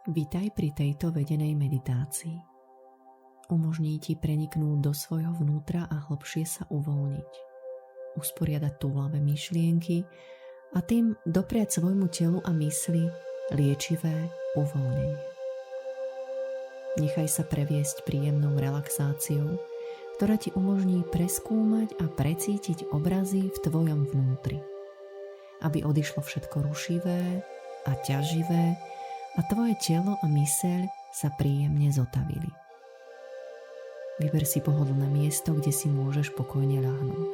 Vitaj pri tejto vedenej meditácii. Umožní ti preniknúť do svojho vnútra a hlbšie sa uvoľniť. Usporiadať túlavé myšlienky a tým dopriať svojmu telu a mysli liečivé uvoľnenie. Nechaj sa previesť príjemnou relaxáciou, ktorá ti umožní preskúmať a precítiť obrazy v tvojom vnútri, aby odišlo všetko rušivé a ťaživé a tvoje telo a myseľ sa príjemne zotavili. Vyber si pohodlné miesto, kde si môžeš pokojne ľahnúť.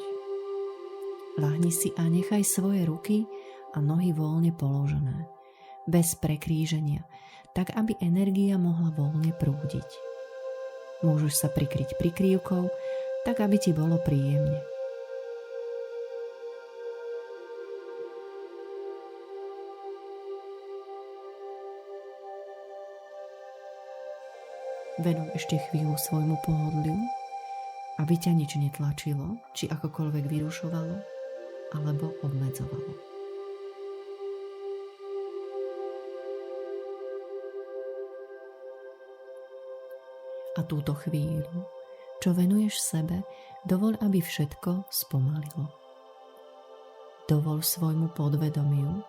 Ľahni si a nechaj svoje ruky a nohy voľne položené, bez prekríženia, tak aby energia mohla voľne prúdiť. Môžeš sa prikryť prikrývkou, tak aby ti bolo príjemne. Venuj ešte chvíľu svojmu pohodliu, aby ťa nič netlačilo, či akokoľvek vyrušovalo, alebo obmedzovalo. A túto chvíľu, čo venuješ sebe, dovoľ, aby všetko spomalilo. Dovoľ svojmu podvedomiu,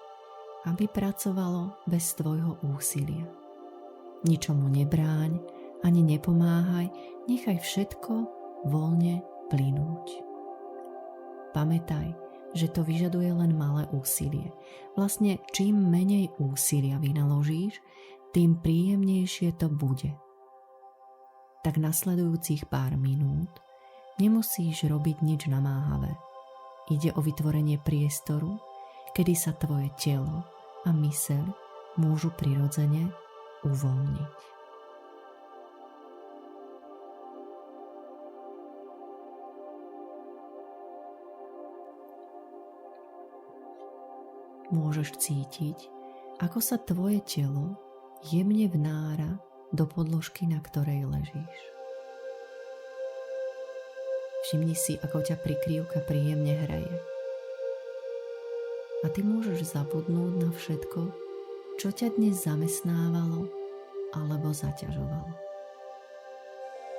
aby pracovalo bez tvojho úsilia. Ničomu nebráň, ani nepomáhaj, nechaj všetko voľne plynúť. Pamätaj, že to vyžaduje len malé úsilie. Vlastne čím menej úsilia vynaložíš, tým príjemnejšie to bude. Tak nasledujúcich pár minút nemusíš robiť nič namáhavé. Ide o vytvorenie priestoru, kedy sa tvoje telo a myseľ môžu prirodzene uvoľniť. Môžeš cítiť, ako sa tvoje telo jemne vnára do podložky, na ktorej ležíš. Všimni si, ako ťa prikrývka príjemne hreje. A ty môžeš zabudnúť na všetko, čo ťa dnes zamestnávalo alebo zaťažovalo.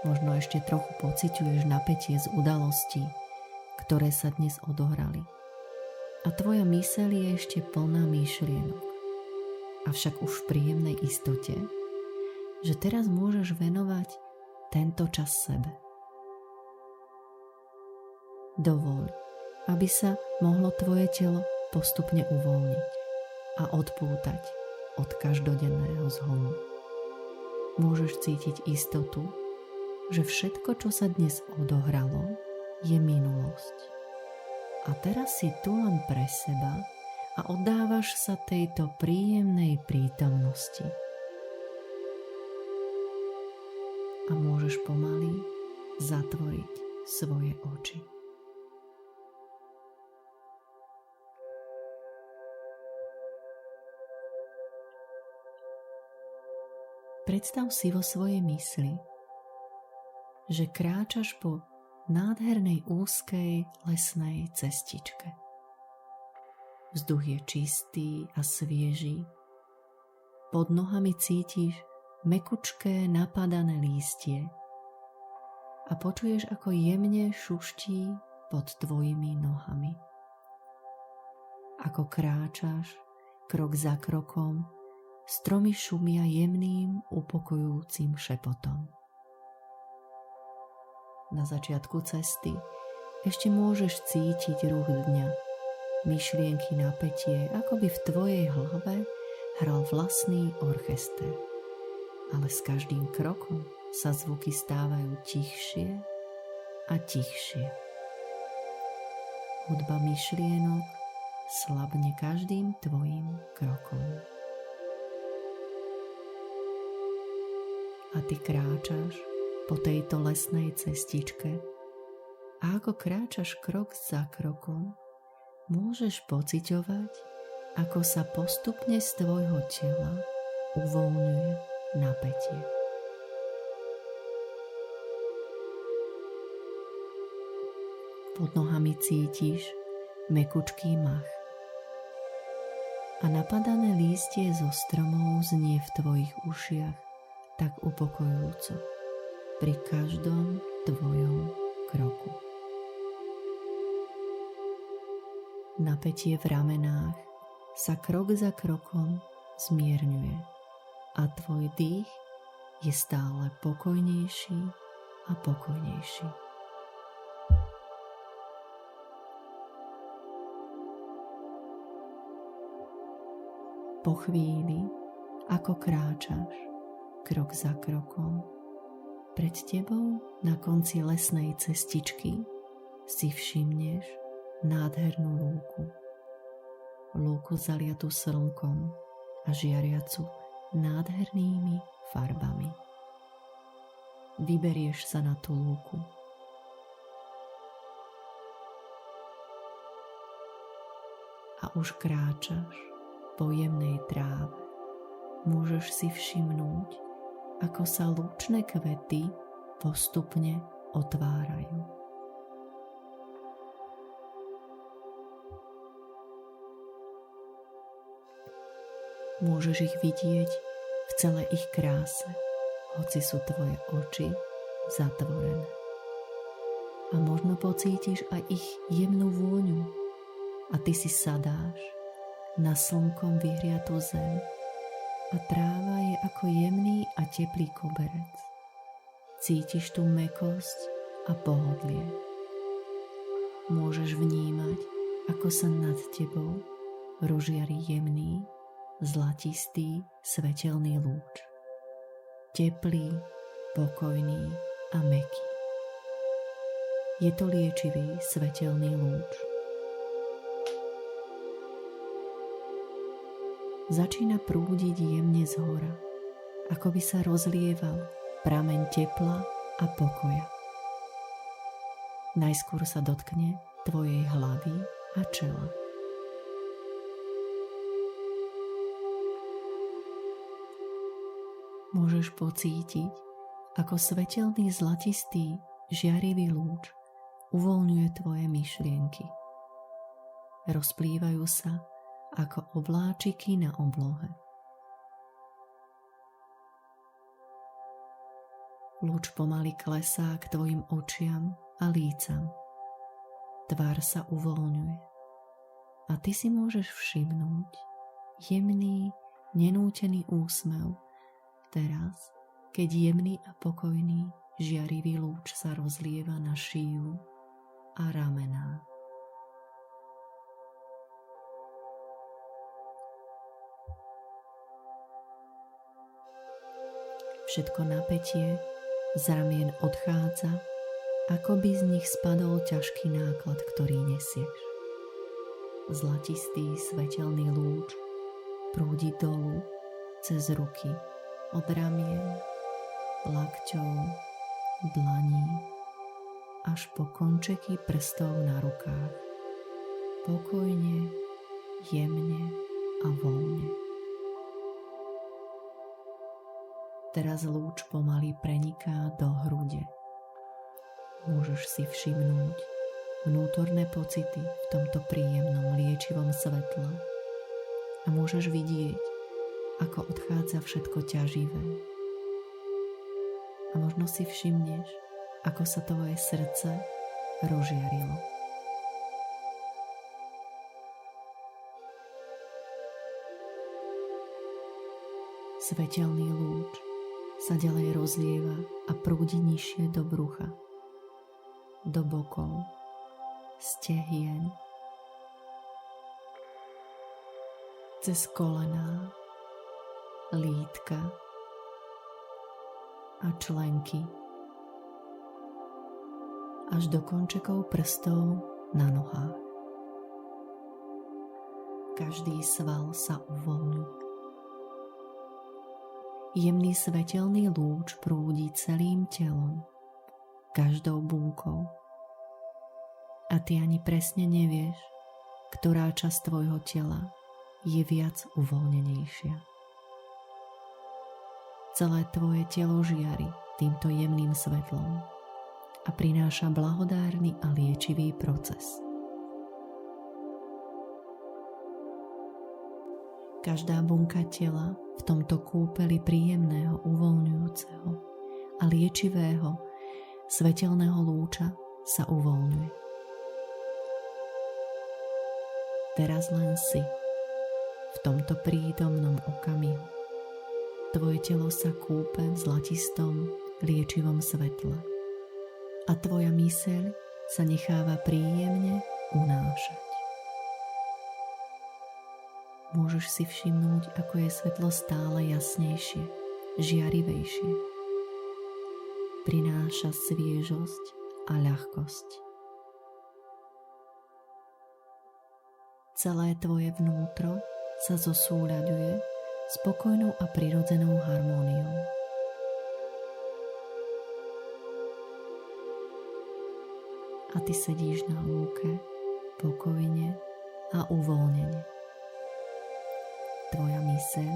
Možno ešte trochu pociťuješ napätie z udalostí, ktoré sa dnes odohrali. A tvoja myseľ je ešte plná myšlienok. Avšak už v príjemnej istote, že teraz môžeš venovať tento čas sebe. Dovoľ, aby sa mohlo tvoje telo postupne uvoľniť a odpútať od každodenného zhonu. Môžeš cítiť istotu, že všetko, čo sa dnes odohralo, je minulosť. A teraz si tu len pre seba a oddávaš sa tejto príjemnej prítomnosti. A môžeš pomaly zatvoriť svoje oči. Predstav si vo svojej mysli, že kráčaš po nádhernej úzkej lesnej cestičke. Vzduch je čistý a svieži. Pod nohami cítiš mekučké napadané lístie a počuješ, ako jemne šuští pod tvojimi nohami. Ako kráčaš krok za krokom, stromy šumia jemným, upokojujúcim šepotom. Na začiatku cesty ešte môžeš cítiť ruch dňa, myšlienky, napätie, ako by v tvojej hlave hral vlastný orchester. Ale s každým krokom sa zvuky stávajú tichšie a tichšie. Hudba myšlienok slabne každým tvojim krokom. A ty kráčaš po tejto lesnej cestičke a ako kráčaš krok za krokom, môžeš pociťovať, ako sa postupne z tvojho tela uvoľňuje napätie. Pod nohami cítiš mekučký mach a napadané lístie zo stromov znie v tvojich ušiach tak upokojujúco pri každom tvojom kroku. Napätie v ramenách sa krok za krokom zmierňuje a tvoj dých je stále pokojnejší a pokojnejší. Po chvíli, ako kráčaš krok za krokom, pred tebou na konci lesnej cestičky si všimneš nádhernú lúku. Lúku zaliatu slnkom a žiariacu nádhernými farbami. Vyberieš sa na tú lúku. A už kráčaš po jemnej tráve. Môžeš si všimnúť, ako sa lúčne kvety postupne otvárajú. Môžeš ich vidieť v celej ich kráse, hoci sú tvoje oči zatvorené. A možno pocítiš aj ich jemnú vôňu a ty si sadáš na slnkom vyhriatú zem a tráva je ako jemný a teplý koberec. Cítiš tú mäkkosť a pohodlie. Môžeš vnímať, ako sa nad tebou rozžiari jemný, zlatistý, svetelný lúč. Teplý, pokojný a mäkký. Je to liečivý, svetelný lúč. Začína prúdiť jemne zhora, ako by sa rozlieval prameň tepla a pokoja. Najskôr sa dotkne tvojej hlavy a čela. Môžeš pocítiť, ako svetelný zlatistý, žiarivý lúč uvoľňuje tvoje myšlienky. Rozplývajú sa ako obláčiky na oblohe. Lúč pomaly klesá k tvojim očiam a lícam. Tvár sa uvoľňuje a ty si môžeš všimnúť jemný, nenútený úsmev teraz, keď jemný a pokojný, žiarivý lúč sa rozlieva na šíju a ramená. Všetko napätie z ramien odchádza, ako by z nich spadol ťažký náklad, ktorý nesieš. Zlatistý svetelný lúč prúdi dolu cez ruky, od ramien, lakťov, dlaní, až po končeky prstov na rukách. Pokojne, jemne a voľne. Teraz lúč pomaly preniká do hrude. Môžeš si všimnúť vnútorné pocity v tomto príjemnom liečivom svetle a môžeš vidieť, ako odchádza všetko ťaživé. A možno si všimneš, ako sa tvoje srdce rozžiarilo. Svetelný lúč sa ďalej rozlieva a prúdi nižšie do brucha, do bokov, stehien, cez kolená, lítka a členky, až do končekov prstov na nohách. Každý sval sa uvoľňuje. Jemný svetelný lúč prúdi celým telom, každou bunkou. A ty ani presne nevieš, ktorá časť tvojho tela je viac uvoľnenejšia. Celé tvoje telo žiari týmto jemným svetlom a prináša blahodárny a liečivý proces. Každá bunka tela v tomto kúpeli príjemného, uvoľňujúceho a liečivého svetelného lúča sa uvoľňuje. Teraz len si v tomto prítomnom okamihu. Tvoje telo sa kúpe v zlatistom, liečivom svetle a tvoja myseľ sa necháva príjemne unášať. Môžeš si všimnúť, ako je svetlo stále jasnejšie, žiarivejšie. Prináša sviežosť a ľahkosť. Celé tvoje vnútro sa zosúľaďuje spokojnou a prirodzenou harmóniou. A ty sedíš na lúke pokojne a uvoľnene. Tvoja myseľ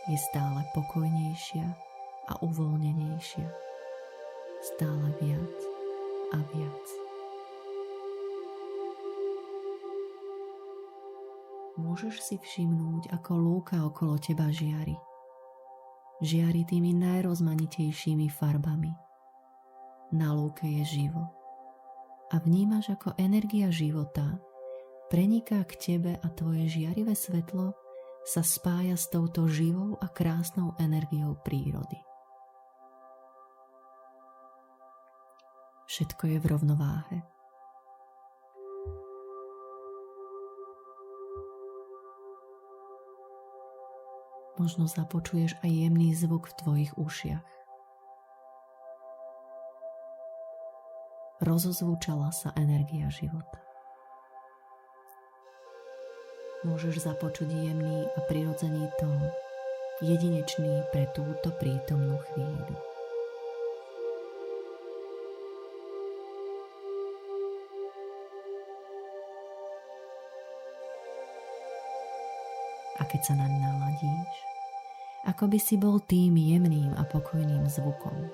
je stále pokojnejšia a uvoľnenejšia. Stále viac a viac. Môžeš si všimnúť, ako lúka okolo teba žiari. Žiari tými najrozmanitejšími farbami. Na lúke je živo. A vnímaš, ako energia života preniká k tebe a tvoje žiarivé svetlo sa spája s touto živou a krásnou energiou prírody. Všetko je v rovnováhe. Možno započuješ aj jemný zvuk v tvojich ušiach. Rozozvučala sa energia života. Môžeš započuť jemný a prirodzený tón, jedinečný pre túto prítomnú chvíľu. A keď sa naň naladíš, ako by si bol tým jemným a pokojným zvukom.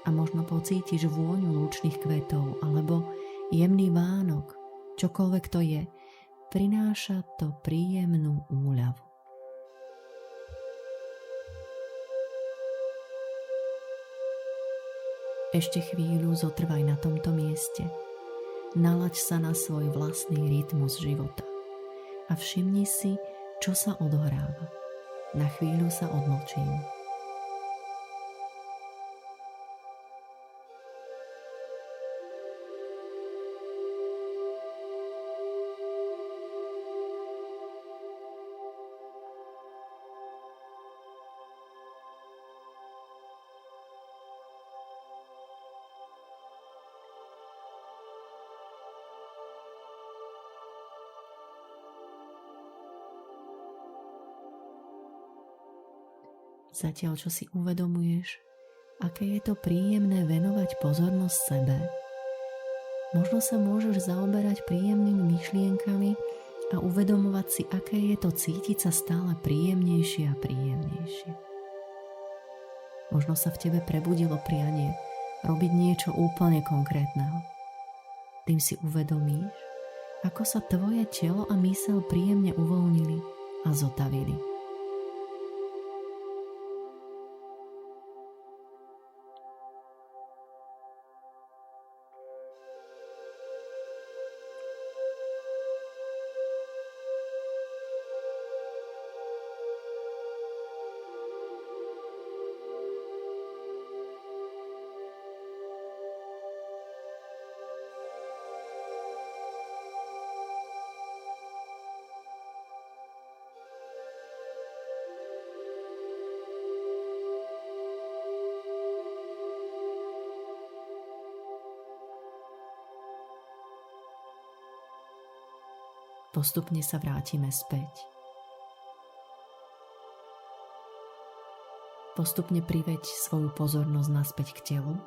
A možno pocítiš vôňu lúčnych kvetov alebo jemný vánok, čokoľvek to je, prináša to príjemnú úľavu. Ešte chvíľu zotrvaj na tomto mieste. Nalaď sa na svoj vlastný rytmus života a všimni si, čo sa odohráva. Na chvíľu sa odmlčím. Zatiaľ, čo si uvedomuješ, aké je to príjemné venovať pozornosť sebe, možno sa môžeš zaoberať príjemnými myšlienkami a uvedomovať si, aké je to cítiť sa stále príjemnejšie a príjemnejšie. Možno sa v tebe prebudilo prianie robiť niečo úplne konkrétneho. Tým si uvedomíš, ako sa tvoje telo a myseľ príjemne uvoľnili a zotavili. Postupne sa vrátime späť. Postupne priveď svoju pozornosť naspäť k telu.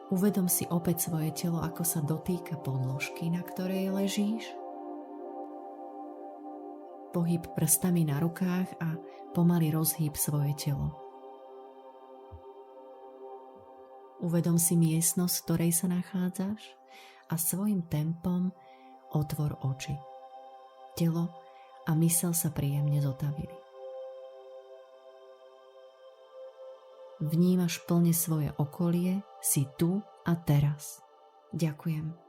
Uvedom si opäť svoje telo, ako sa dotýka podložky, na ktorej ležíš. Pohyb prstami na rukách a pomaly rozhýb svoje telo. Uvedom si miestnosť, v ktorej sa nachádzaš a svojim tempom otvor oči. Telo a myseľ sa príjemne zotavili. Vnímaš plne svoje okolie, si tu a teraz. Ďakujem.